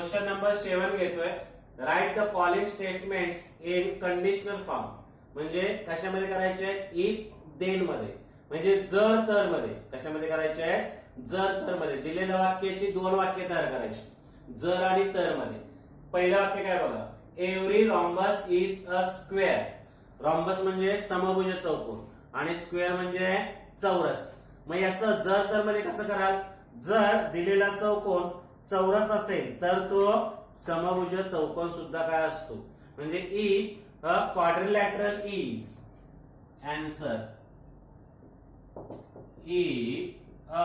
Question number 7 घेतोय. Write the following statements in conditional form. म्हणजे कशामध्ये करायचे आहे? इफ देन मध्ये, म्हणजे जर तर मध्ये. कशामध्ये करायचे आहे? जर तर मध्ये. दिलेल्या वाक्याची दोन वाक्य तयार करायची, जर आणि तर मध्ये. पहिलं वाक्य काय बघा, every rhombus is a square. Rhombus म्हणजे समभुज चौकोन आणि स्क्वेअर म्हणजे चौरस. मग याचं जर तर मध्ये कसं कराल? जर दिलेला चौकोन चौरस असेल तर तो समभुज चौकोन सुद्धा काय असतो? म्हणजे if a quadrilateral is answer. If a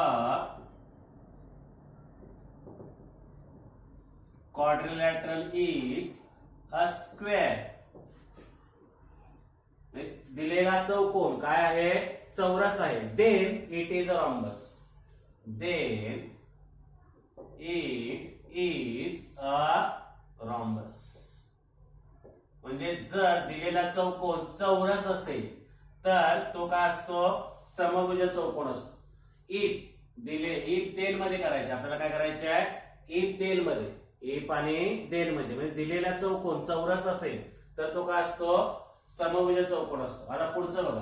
quadrilateral is a square. दिलेला चौकोन काय आहे? चौरस आहे. Then it is a rhombus. Then it is a rhombus. म्हणजे जर दिलेला चौकोन चौरस असेल तर तो काय असतो? समभुज चौकोन असतो. इफ देन मध्ये करायचे. आपल्याला काय करायचे आहे? इफ देन मध्ये. इफ आणि देन मध्ये म्हणजे दिलेला चौकोन चौरस असेल तर तो काय असतो? समभुज चौकोन असतो. आता पुढचं बघा,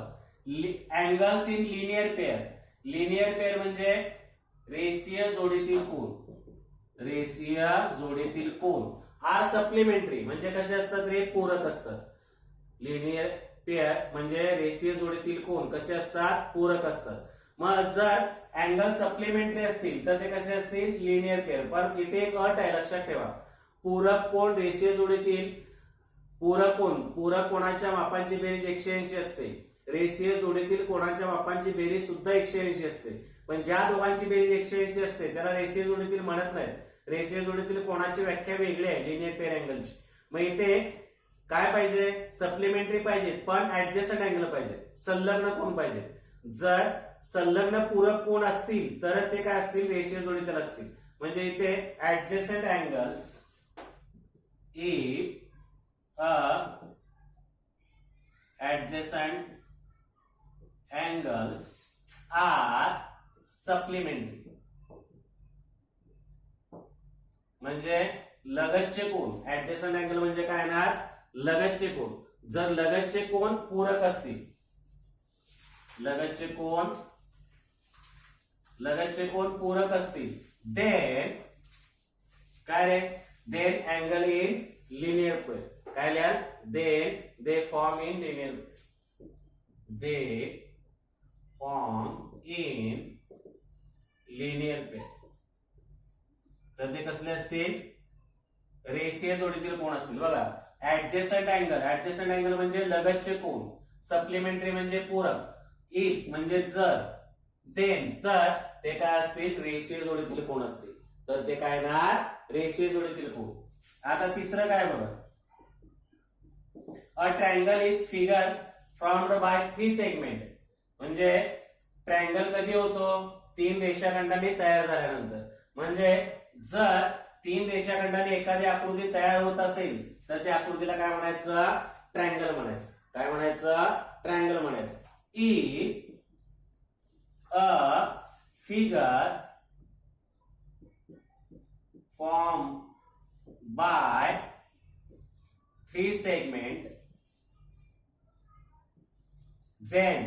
angles in linear pair. Linear pair म्हणजे रेषीय जोडीतील कोन. रेषीय जोडीतील कोन आर सप्लिमेंटरी. म्हणजे कसे असतात रे? पूरक असतात. लिनियर पेअर म्हणजे रेषीय जोडीतील कोन कसे असतात? पूरक असतात. मग जर अँगल सप्लिमेंटरी असतील तर ते कसे असतील? Linear pair. पण इथे एक अट आहे, लक्षात ठेवा. पूरक कोन रेषीय जोडीतील पूरक कोणाच्या मापांची बेरीज 180 असते. रेषीय जोडीतील कोणाच्या मापांची बेरीज सुद्धा 180 असते. पण ज्या दोघांची बेरीज 180 असते त्याला रेषीय जोडीतील म्हणत नाही. रेषीय जोडीतील कोणाची व्याख्या वेगळी आहे लिनियर पेअर अँगलची. मग इथे काय पाहिजे? सप्लिमेंटरी पाहिजे पण ऍडजस्टंट अँगल पाहिजे, संलग्न कोन पाहिजे. जर संलग्न पूरक कोन असतील तरच ते काय असतील? रेषीय जोडीतील असतील. म्हणजे इथे adjacent angles if adjacent angles are supplementary. म्हणजे लगतचे कोन. ऍडजस्टंट अँगल म्हणजे काय येणार? लगतचे कोन. जर लगतचे कोन पूरक असतील, लगतचे कोन पूरक असतील देन काय रे? Then angle in linear pair. काय लिहाल? They form in linear. They form in linear pair. तर ते कसले असतील? रेषीय जोडीतील कोन असतील. बघा, ऍडजस्टंट अँगल म्हणजे लगतचे कोन. सप्लिमेंटरी म्हणजे पूरक. इफ म्हणजे जर. देन तर ते काय असतील? रेषीय जोडीतील कोन असतील. तर ते काय ना? रेषीय जोडीतील कोन. आता तिसरं काय बघा, a triangle is figure formed by 3 segment. म्हणजे ट्रायंगल कधी होतो? 3 रेषाखंडांनी तयार झाल्यानंतर. म्हणजे जर 3 रेषाखंडांनी एखादी आकृती तयार होत असेल तर त्या आकृतीला काय म्हणायचं? ट्रायंगल म्हणायचं. काय म्हणायचं? ट्रायंगल म्हणायचं. If a figure form by 3 segment then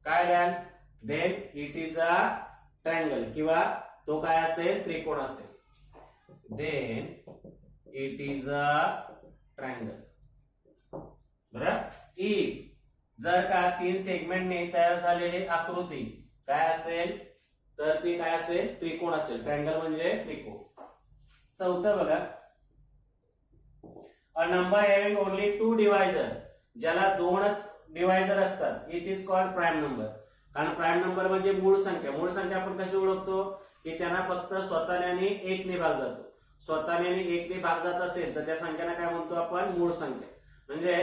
काय द्याल? then it is a triangle. किंवा तो काय असेल? त्रिकोण असेल. then it is a triangle. बरं. if जर का 3 सेगमेंटने तयार झालेली आकृती काय असेल? तर ती काय असेल? त्रिकोण असेल. ट्रायंगल म्हणजे त्रिकोण. चौथं बघा, a number having only 2 divisor. ज्याला 2च डिवायझर असतात it is called prime number. कारण प्राइम नंबर म्हणजे मूळ संख्या. मूळ संख्या आपण कशी ओळखतो? की त्यांना फक्त स्वतःने आणि 1 ने भाग जातो. स्वतःने आणि 1 ने भाग जात असेल तर त्या संख्याला काय म्हणतो आपण? मूळ संख्या. म्हणजे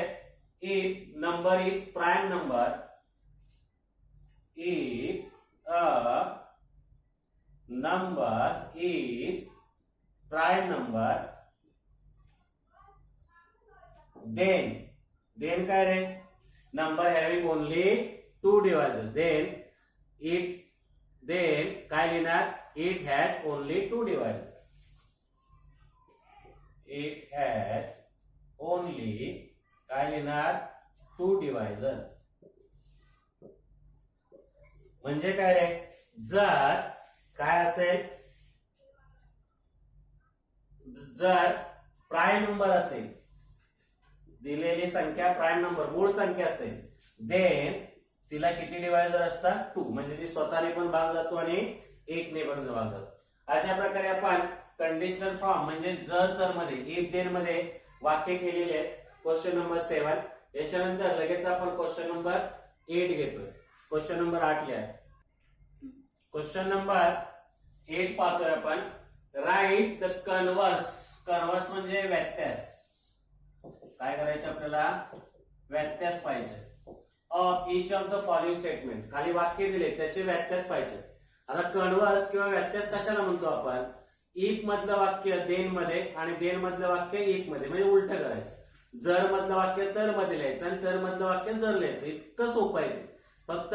if number is prime number, if a number is prime number then काय रे? number having only 2 divisors. then काय लिहिणार? it has only 2 divisors. It has only काय लिहिणार 2 डिवायझर. म्हणजे काय रे, जर काय असेल, जर प्राईम नंबर असेल, दिलेली संख्या प्राईम नंबर मूळ संख्या असेल, देन तिला किती डिवायझर असतात 2. म्हणजे ती स्वतःने पण भाग जातो आणि 1 ने पण भाग जातो. अशा प्रकारे आपण कंडिशनल फॉर्म म्हणजे जर तर मध्ये इफ देन मध्ये वाक्य केलेले आहेत. Question number 7. याच्यानंतर लगेच आपण क्वेश्चन नंबर 8 घेतोय. क्वेश्चन नंबर 8 लिहा. क्वेश्चन नंबर 8 पाहतोय आपण. Write the converse. कन्व्हर्स म्हणजे व्यत्यास. काय करायचं आपल्याला, व्यत्यास पाहिजे of each of the following statement. खाली वाक्य दिले त्याचे व्यत्यास पाहिजे. आता कन्व्हर्स किंवा व्यत्यास कशाला म्हणतो आपण, इफ मधलं वाक्य देन मध्ये आणि देन मधलं वाक्य इफ मध्ये, म्हणजे उलट करायचं. जर मधलं वाक्य तर मध्ये लिहायचं आणि तर मधलं वाक्य जर लिहायचं. इतकं सोपं आहे ते. फक्त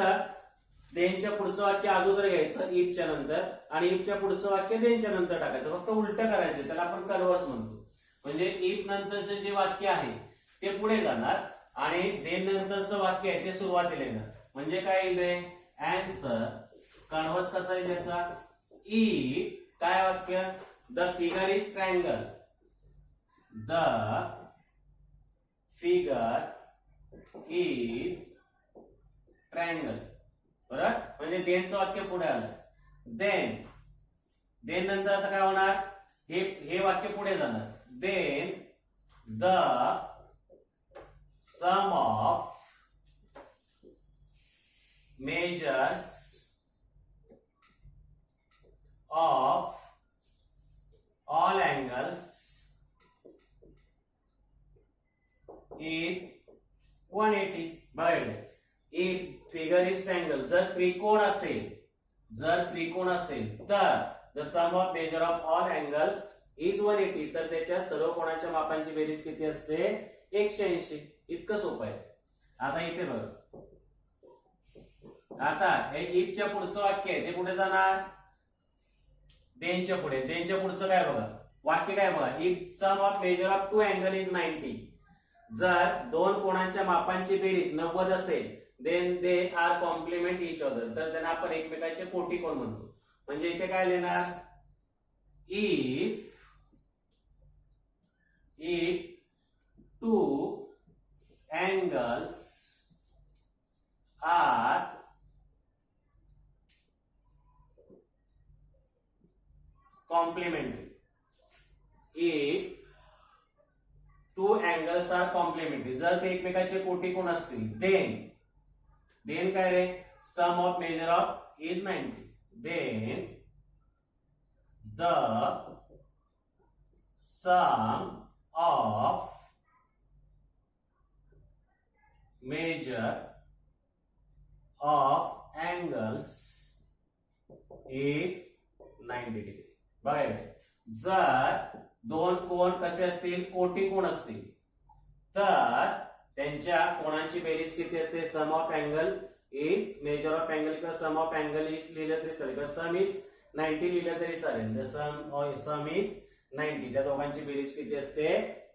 देनच्या पुढचं वाक्य अगोदर घ्यायचं इफच्या नंतर आणि इफच्या पुढचं वाक्य देनच्या नंतर टाकायचं. फक्त उलट करायचं, त्याला आपण कन्व्हर्स म्हणतो. म्हणजे इफ नंतरचं जे वाक्य आहे ते पुढे जाणार आणि देन नंतरचं वाक्य आहे ते सुरुवातीला येणार. म्हणजे काय येईल रे, अँसर. कन्व्हर्स कसा येईल याचा, इफ काय वाक्य, the figure is triangle. The figure is triangle. बरोबर, म्हणजे देनचं वाक्य पुढे आलं. देन देन नंतर आता काय होणार, हे वाक्य पुढे जाणार. Then the sum of measures of all angles is 180. बघा, इफ फिगर इज ट्रायंगल, जर त्रिकोण असेल, तर the sum of measure of all angles is 180. तर त्याच्या सर्व कोणाच्या मापांची बेरीज किती असते, 180. इतकं सोपं आहे. आता इथे बघा, आता हे इफच्या पुढचं वाक्य आहे ते कुठे जाणार, देनच्या पुढे. देनच्या पुढचं काय बघा, वाक्य काय बघा, if sum of measure of 2 angle is 90. जर दोन कोणांच्या मापांची बेरीज 90 असेल, then they are complement each other. तर त्यांना आपण एकमेकांचे कोटी कोण म्हणतो. म्हणजे इथे काय लिहिणार, if 2 angles are complementary. If 2 angles are complementary, जर ते एकमेकांचे कोटी कोण असतील, then काय रे, sum of measure of is 90. Then the sum of measure of angles is 90 degree. बघा, जर दोन कोण कसे असतील, कोटी कोण असतील, तर त्यांच्या कोणांची बेरीज किती असते, sum of angle is measure of angle किंवा सम ऑफ अँगल इज लिहिलं तरी चालेल किंवा सम इज 90 लिहिलं तरी चालेल. सम इज 90. त्या दोघांची बेरीज किती असते,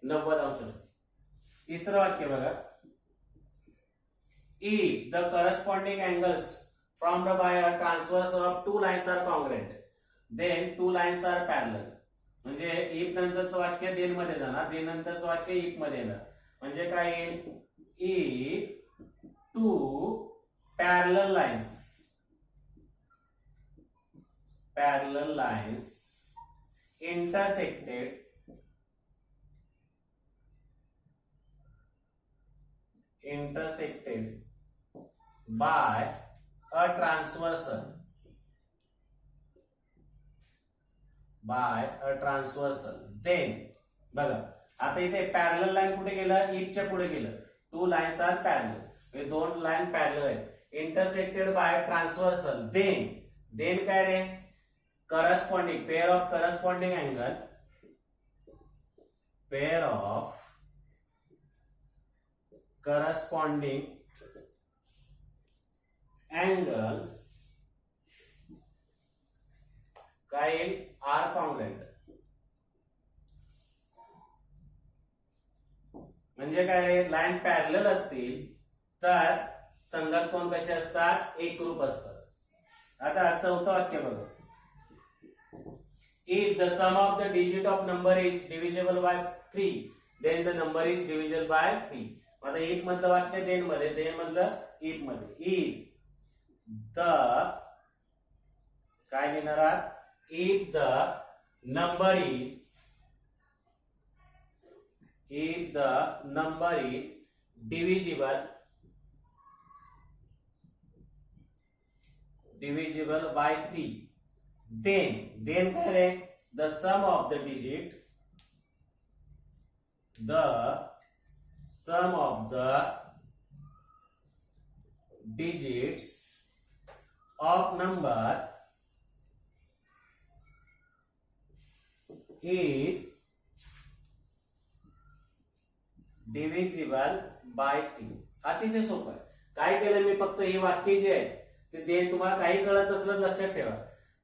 90 अंश असते. तिसरं वाक्य बघा, if the corresponding angles formed by a transverse of 2 lines are congruent, then 2 lines are parallel. म्हणजे if नंतरचं वाक्य देन मध्ये जाणार, देन नंतरचं वाक्य if मध्ये येणार. म्हणजे काय येईल, if 2 parallel lines intersected by a transversal, then बघा, आता इथे पॅरलल लाईन कुठे गेलं, इफच्या पुढे गेलं. 2 लाईन्स आर पॅरलल, हे 2 लाईन पॅरलल आहेत. इंटरसेक्टेड बाय ट्रान्सव्हर्सल, देन काय रे, corresponding pair of corresponding angle, pair of corresponding angles काय आर कॉन्ग्रुएंट. म्हणजे काय रे, लाईन पॅरलल असतील तर संगत कोण कसे असतात, एकरूप असतात. आता चौथं वाक्य बघा. If the sum of the digit of number is divisible by 3, then the number is divisible by 3. आता if मधलं वाक्य then मध्ये, then मधलं if मध्ये. If the काय लिहिणार आहात, if the number is divisible by 3, then काय रे, the sum of the digits of number is divisible by 3. अतिशय सोपं आहे. काय केलं मी, फक्त ही वाक्य जे आहे ते देन, तुम्हाला काही कळत असलं लक्षात ठेवा.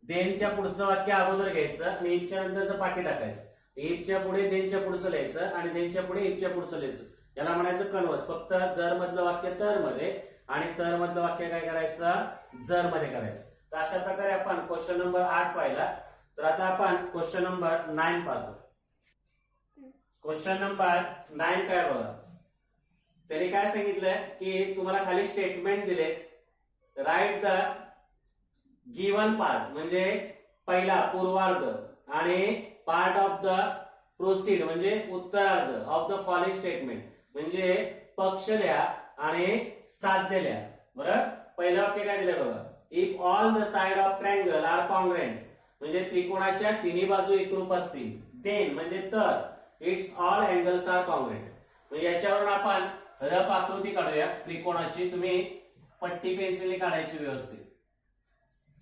देनच्या पुढचं वाक्य अगोदर घ्यायचं आणि इफच्या नंतरचं पाठी टाकायचं. इफच्या पुढे देनच्या पुढचं लिहायचं आणि देनच्या पुढे इफच्या पुढचं लिहायचं. याला म्हणायचं कन्वर्स. फक्त जर मधलं वाक्य तर मध्ये आणि तर मधलं वाक्य काय करायचं, जर मध्ये करायचं. तर अशा प्रकारे आपण क्वेश्चन नंबर 8 पाहिला. तर आता आपण क्वेश्चन नंबर 9 पाहतो. क्वेश्चन नंबर 9 काय बघा. त्यांनी काय सांगितलंय की तुम्हाला खाली स्टेटमेंट दिले, राईट द गिवन पार्ट म्हणजे पहिला पूर्वार्ध आणि पार्ट ऑफ द प्रोसीड म्हणजे उत्तरार्ध ऑफ द फॉलोइंग स्टेटमेंट म्हणजे पक्ष लिहा आणि साध्य लिहा. बरोबर. पहिलं वाक्य काय दिलं बघा, if all the side of triangle are congruent म्हणजे त्रिकोणाच्या तिन्ही बाजू एकरूप असतील, देन म्हणजे तर its all angles are congruent. म्हणजे याच्यावरून आपण रफ आकृती काढूया त्रिकोणाची. तुम्ही पट्टी पेन्सिलने काढायची व्यवस्थित.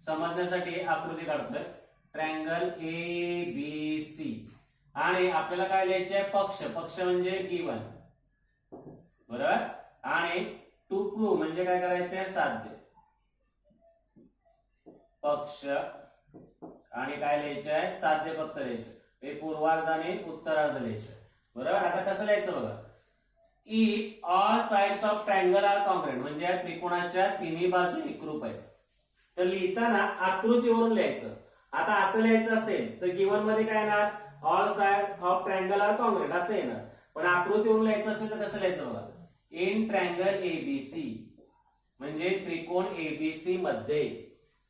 समजण्यासाठी आकृती काढतोय. ट्रायंगल ए बी सी आणि आपल्याला काय लिहायचे आहे, पक्ष म्हणजे गिवन. बरोबर. आणि टू प्रूव्ह म्हणजे काय करायचे आहे, साध्य. पक्ष आणि काय लिहायचे आहे, साध्य फक्त लिहायचे. हे पूर्वार्ध आणि उत्तरार्ध लिहायचे. बरोबर. आता कसं लिहायचं बघा. If all sides of triangle are congruent म्हणजे या त्रिकोणाच्या तिन्ही बाजू एकरूप आहेत. तर लिहिताना आकृतीवरून लिहायचं. आता असं लिहायचं असेल तर गिवन मध्ये काय येणार, all side of triangle are congruent असं येणार. पण आकृतीवरून लिहायचं असेल तर कसं लिहायचं बघा. इन ट्रायंगल एबीसी म्हणजे त्रिकोण एबीसी मध्ये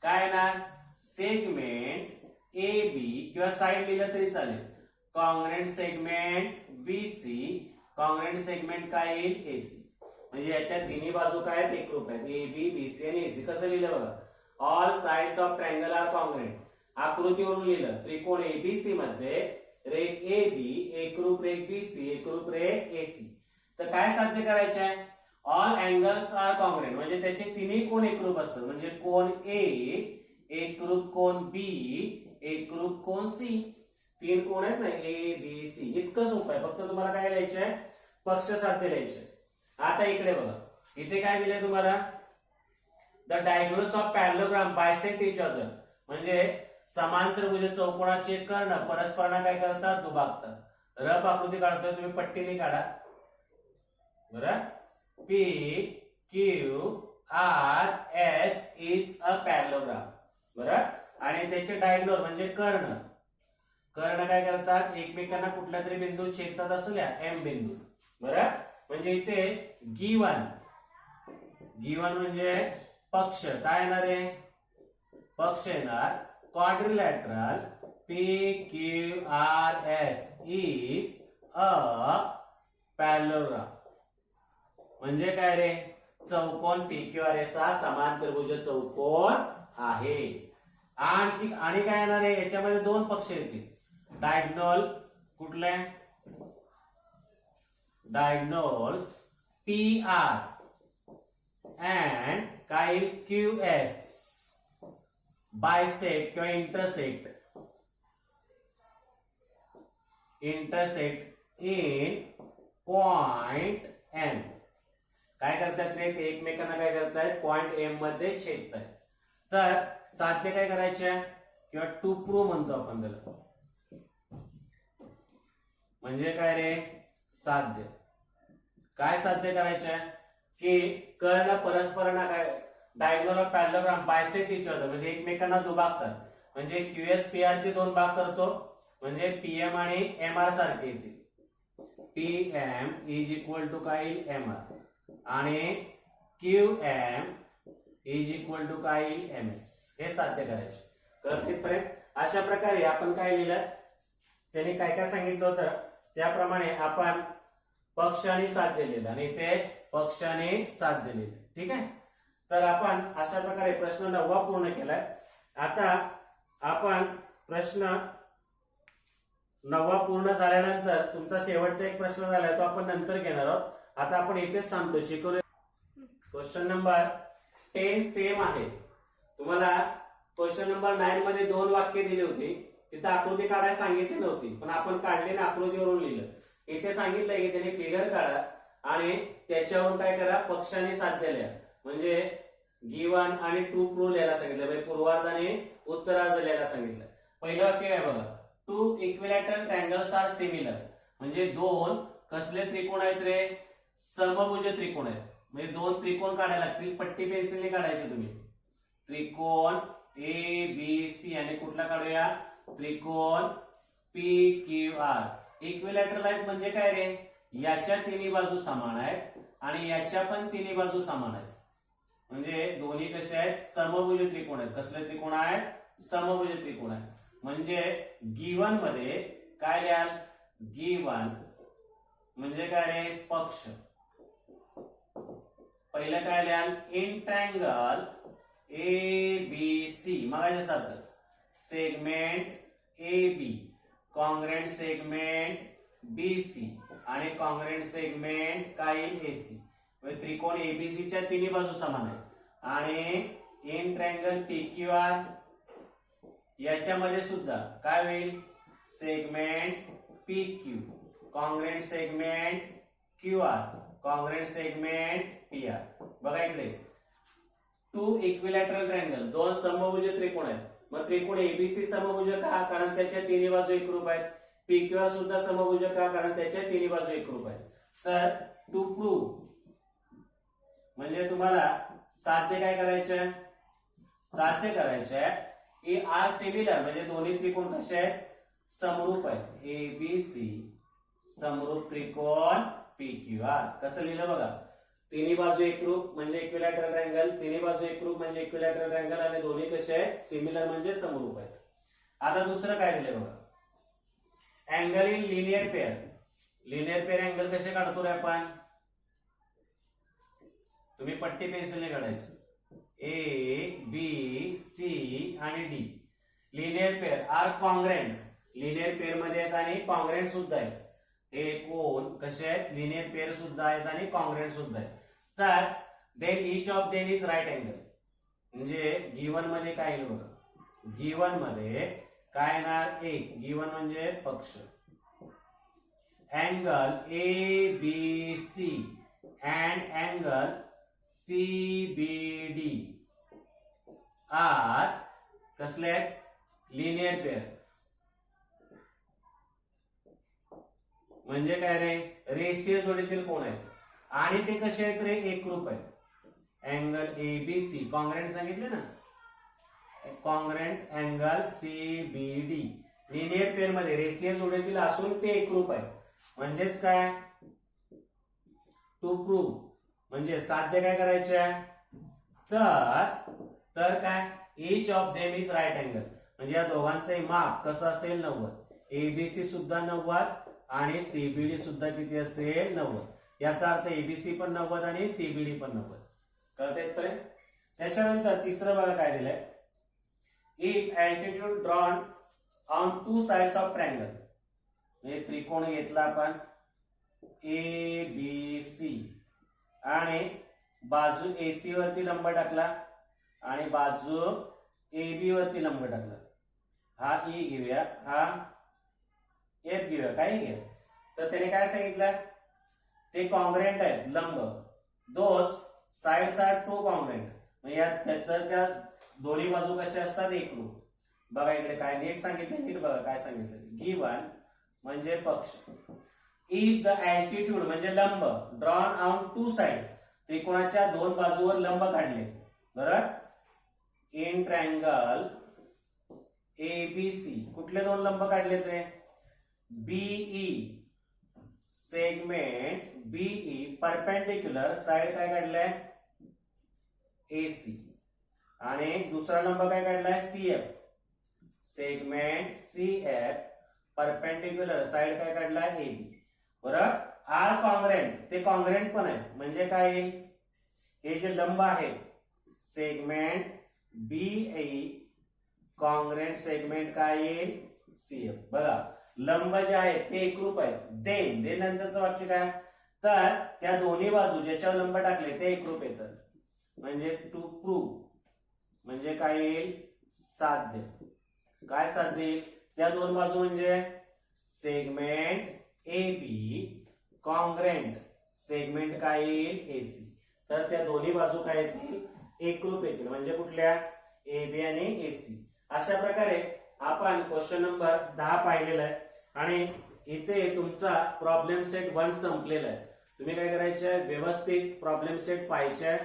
काय येणार, सेगमेंट ए बी किंवा साइड लिहिलं तरी चालेल. Congruent segment BC, congruent segment काय येईल, एसी. म्हणजे याच्या तिन्ही बाजू काय आहेत, एकरूप आहेत. ए बी बी सी आणि एसी. कसं लिहिलं बघा, all sides of triangle are congruent. आकृतीवरून लिहिलं, त्रिकोण एबीसी मध्ये रेख ए बी एकरूप रेख बीसी एकरूप रेख एसी. तर काय साध्य करायचे आहे, ऑल अँगल्स आर कॉन्ग्रुएंट म्हणजे त्याचे तिन्ही कोण एकरूप असतात. म्हणजे कोण ए एकरूप कोण बी एकरूप कोण सी. तीन कोण आहेत ना, ए बी सी. इतकं सोपं आहे. फक्त तुम्हाला काय लिहायचं आहे, पक्ष साध्य लिहायचे. आता इकडे बघा, इथे काय दिलंय तुम्हाला, the diagonals of parallelogram bisect each other म्हणजे समांतरभुज चौकोनाचे कर्ण परस्परांना काय करतात, दुभागतात. रफ आकृती काढतोय, तुम्ही पट्टीने काढा. बरं. P Q R S is a parallelogram. बरं. आणि त्याचे डायगोनल म्हणजे कर्ण काय करतात, एकमेकांना कुठल्या तरी बिंदू छेदतात असल्या एम बिंदू. बरं. म्हणजे इथे गिवन म्हणजे पक्ष काय येणार आहे, पक्ष येणार quadrilateral P Q R S is a parallelogram. म्हणजे काय रे, चौकोन पी क्यू आर एस हा समांतरभुज चौकोन आहे. आणि काय येणार आहे, याच्यामध्ये दोन पक्ष येतील. डायगोनल कुठले, डायगोनल्स पी आर अँड काय क्यू एक्स बायसेक्ट किंवा इंटरसेक्ट इन पॉइंट एम. काय करतात रे, ते एकमेकांना काय करतायत, पॉइंट एम मध्ये छेदतायत. तर साध्य काय करायचे किंवा टू प्रूव्ह म्हणतो आपण त्याला. म्हणजे काय रे, साध्य. काय साध्य करायचंय की कर्ण परस्परांना काय diagonal of parallelogram bisect each other म्हणजे एकमेकांना दुभागतात. म्हणजे क्यूएस पीआर चे दोन भाग करतो म्हणजे पीएम आणि एमआर सारखे येतील. पीएम इज इक्वल टू काय येईल एमआर आणि क्यूएम इज इक्वल टू काय येईल एमएस. हे साध्य करायचे. तर तिथपर्यंत अशा प्रकारे आपण काय लिहिलं त्यांनी काय काय सांगितलं होतं त्याप्रमाणे आपण पक्ष आणि साध्य लिहिलं आणि इथे पक्ष आणि साध्य लिहिलं. ठीक आहे. तर आपण अशा प्रकारे प्रश्न 9 पूर्ण केलाय. आता आपण प्रश्न 9 पूर्ण झाल्यानंतर तुमचा शेवटचा एक प्रश्न झाला तो आपण नंतर घेणार आहोत. आता आपण इथेच थांबतो. शिकवले क्वेश्चन नंबर 10 सेम आहे. तुम्हाला क्वेश्चन नंबर 9 मध्ये 2 वाक्य दिली होती. तिथे आकृती काढायला सांगितली नव्हती पण आपण काढली ना आकृतीवरून लिहिलं. इथे सांगितलंय की त्याने फिगर काढा आणि त्याच्यावरून काय करा पक्ष आणि साध्य लिहा. म्हणजे गिवन आणि टू प्रूव्ह लिहायला सांगितलं. म्हणजे पूर्वार्ध आणि उत्तरार्ध लिहायला सांगितलं. पहिलं वाक्य आहे बघा. Two equilateral triangles are similar. म्हणजे दोन कसले त्रिकोण आहेत रे समभुज त्रिकोण आहेत. म्हणजे दोन त्रिकोण काढायला लागतील. पट्टी पेन्सिलने काढायचे तुम्ही. त्रिकोण ए बी सी आणि कुठला काढूया त्रिकोण पी क्यू आर. इक्विलॅटरल आहेत म्हणजे काय रे याच्या तिन्ही बाजू समान आहेत आणि याच्या पण तिन्ही बाजू समान आहेत. म्हणजे दोन्ही कसे आहेत समभुज त्रिकोण आहेत. कसले त्रिकोण आहेत समभुज त्रिकोण आहेत. म्हणजे गिवन मध्ये काय लिहाल गिवन म्हणजे काय रे पक्ष. पहिलं काय लिहाल in triangle A B C मगाच्या सारखंच segment A B congruent segment B C आणि कॉन्ग्रेंट सेगमेंट काय ए सी. म्हणजे त्रिकोण एबीसी च्या तिन्ही बाजू समान आहेत आणि in triangle P Q R याच्यामध्ये सुद्धा काय होईल segment P Q congruent segment Q R congruent segment P R. बघा इकडे टू इक्विलॅटरल ट्रायंगल दोन समभुज त्रिकोण आहेत. मग त्रिकोण एबीसी समभुज का कारण त्याच्या तिन्ही बाजू एकरूप आहेत. पी क्यू आर सुद्धा समभुज का कारण त्याच्या तिन्ही बाजू एकरूप आहेत. तर टू प्रूव्ह म्हणजे तुम्हाला साध्य काय करायचंय साध्य करायचंय ए आर सिमिलर म्हणजे दोन्ही त्रिकोण कसे आहेत समरूप आहेत. ए बी सी समरूप त्रिकोण पी क्यू आर. कसं लिहिलं बघा तिन्ही बाजू एकरूप म्हणजे इक्विलॅटरल ट्रायंगल तिन्ही बाजू एकरूप म्हणजे इक्विलॅटरल ट्रायंगल आणि दोन्ही कसे आहेत सिमिलर म्हणजे समरूप आहेत. आता दुसरं काय दिलंय बघा angle in linear pair. Linear pair angle कसे काढतो रे आपण तुम्ही पट्टी पेन्सिलने काढायचं. ए बी सी आणि D linear pair are congruent. Linear pair मध्ये आहेत आणि कॉन्ग्रेंट सुद्धा आहेत. हे कोण कसे आहेत लिनियर पेअर सुद्धा आहेत आणि कॉन्ग्रेंट सुद्धा आहेत. तर then each of them is right angle. म्हणजे गिवन मध्ये काय येईल बघा गिवन मध्ये काय येणार एक गिवन म्हणजे पक्ष angle A B C and angle CBD are कसले लिनियर पेअर. म्हणजे काय रे रेषीय जोडीतील कोण आहेत आणि ते कसे आहेत रे एकरूप आहेत. अँगल एबीसी कॉन्ग्रेंट सांगितले ना congruent angle CBD linear pair मध्ये रेषीय जोडीतील असून ते एकरूप आहेत. म्हणजेच काय टू प्रूव्ह म्हणजे साध्य काय करायचं तर काय each of them is right angle. म्हणजे या दोघांचंही माप कसं असेल 90. एबीसी सुद्धा 90 आणि सीबीडी सुद्धा किती असेल 90. याचा अर्थ एबीसी पण 90 आणि सीबीडी पण 90. कळतंय इथपर्यंत. त्याच्यानंतर तिसरं बघा काय दिलंय if altitude drawn on two sides of triangle. म्हणजे त्रिकोण घेतला आपण ए बी सी आणि बाजू एसी वरती लंब टाकला आणि बाजू एबी वरती लंब टाकला. हा ई घेऊया हा एफ घेऊया काही घ्या. तर त्याने काय सांगितलं ते कॉन्ग्रेंट आहेत लंब. Those sides are two congruent. म्हणजे त्या दोन्ही बाजू कशा असतात एकरूप. बघा इकडे काय नीट सांगितलं नीट बघा काय सांगितलं गिवन म्हणजे पक्ष इफ द अल्टिट्यूड म्हणजे लंब ड्रॉन ऑन टू साइड्स, त्रिकोणाच्या दोन बाजूवर लंब काढले, बरोबर. इन ट्रायंगल एबीसी कुठले दोन लंब काढले ते, BE segment BE perpendicular side काय काढलाय एसी, आणि दुसरा लंब काय काढलाय CF segment CF perpendicular side काय काढलाय एबी, बरोबर. आर कॉन्ग्रेंट ते कॉन्ग्रेंट पण आहे, म्हणजे काय येईल, हे जे लंब आहे सेगमेंट बीई कॉन्ग्रेंट सेगमेंट काय येईल सीएफ. बघा लंब जे आहे ते एकरूप आहे, देन नंतरचं वाक्य काय, तर त्या दोन्ही बाजू ज्याच्यावर लंब टाकले ते एकरूप येतात, म्हणजे टू प्रूव्ह म्हणजे काय येईल साध्य. काय साध्य येईल, त्या दोन बाजू म्हणजे segment A B congruent segment काय येईल एसी, तर त्या दोन्ही बाजू काय येतील एकरूप येतील, म्हणजे कुठल्या ए बी आणि एसी. अशा प्रकारे आपण क्वेश्चन नंबर 10 पाहिलेला आहे, आणि इथे तुमचा प्रॉब्लेम सेट 1 संपलेला आहे. तुम्ही काय करायचे, व्यवस्थित प्रॉब्लेम सेट पाहायचे,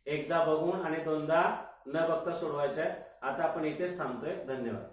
एकदा बघून आणि दोनदा न बघता सोडवायचे. आता आपण इथेच थांबतोय. धन्यवाद.